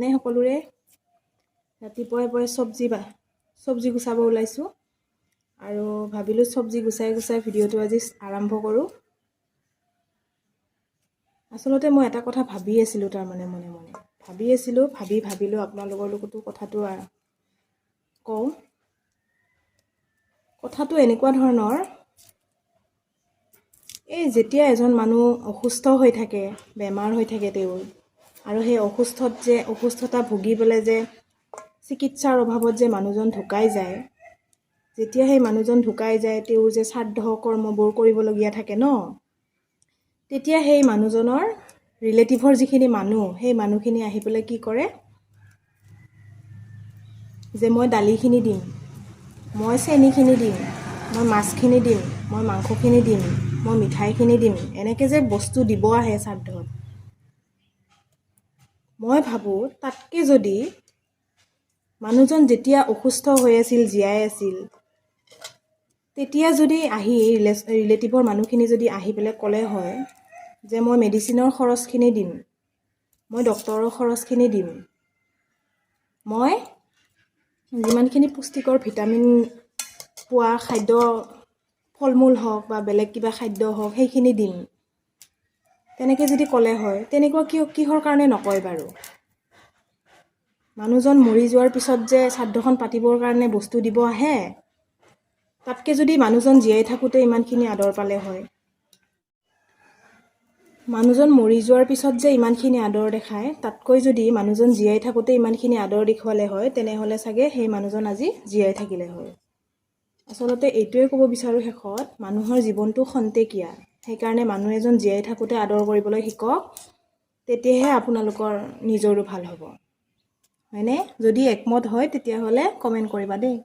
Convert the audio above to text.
ভালনে সকলোৰে? ৰাতিপুৱাই চব্জি গুচাব ওলাইছোঁ আৰু ভাবিলোঁ চব্জি গুচাই ভিডিঅ'টো আজি আৰম্ভ কৰোঁ। আচলতে মই এটা কথা ভাবি আছিলোঁ, তাৰমানে মনে ভাবিলোঁ আপোনালোকৰ লগতো কথাটো কওঁ। কথাটো এনেকুৱা ধৰণৰ, এই যেতিয়া এজন মানুহ অসুস্থ হৈ থাকে, বেমাৰ হৈ থাকে তেওঁৰ, আৰু সেই অসুস্থতা ভুগি পেলাই যে চিকিৎসাৰ অভাৱত যে মানুহজন ঢুকাই যায়, যেতিয়া সেই মানুহজন ঢুকাই যায়, তেওঁৰ যে শ্ৰাদ্ধ কৰ্মবোৰ কৰিবলগীয়া থাকে ন, তেতিয়া সেই মানুহজনৰ ৰিলেটিভৰ যিখিনি মানুহ, সেই মানুহখিনি আহি পেলাই কি কৰে যে মই দালিখিনি দিম, মই চেনিখিনি দিম, মই মাছখিনি দিম, মই মাংসখিনি দিম, মই মিঠাইখিনি দিম, এনেকৈ যে বস্তু দিব আহে শ্ৰাদ্ধত। মই ভাবোঁ তাতকৈ যদি মানুহজন যেতিয়া অসুস্থ হৈ আছিল, জীয়াই আছিল, তেতিয়া যদি আহি ৰিলেটিভৰ মানুহখিনি যদি আহি পেলাই ক'লে হয় যে মই মেডিচিনৰ খৰচখিনি দিম, মই ডক্তৰৰ খৰচখিনি দিম, মই যিমানখিনি পুষ্টিকৰ ভিটামিন পোৱা খাদ্য, ফল মূল হওক বা বেলেগ কিবা খাদ্য হওক, সেইখিনি দিম, তেনেকৈ যদি ক'লে হয়, তেনেকুৱা কিহৰ কাৰণে নকয় বাৰু? মানুহজন মৰি যোৱাৰ পিছত যে শ্ৰাদ্ধখন পাতিবৰ কাৰণে বস্তু দিব আহে, তাতকৈ যদি মানুহজন জীয়াই থাকোঁতে ইমানখিনি আদৰ পালে হয়, মানুহজন মৰি যোৱাৰ পিছত যে ইমানখিনি আদৰ দেখায়, তাতকৈ যদি মানুহজন জীয়াই থাকোঁতে ইমানখিনি আদৰ দেখুৱালে হয়, তেনেহ'লে চাগে সেই মানুহজন আজি জীয়াই থাকিলে হয়। আচলতে এইটোৱে ক'ব বিচাৰোঁ শেষত, মানুহৰ জীৱনটো খন্তেকীয়া, সেইকাৰণে মানুহ এজন জীয়াই থাকোঁতে আদৰ কৰিবলৈ শিকক, তেতিয়াহে আপোনালোকৰ নিজৰো ভাল হ'ব। হয়নে? যদি একমত হয় তেতিয়াহ'লে কমেণ্ট কৰিবা দেই।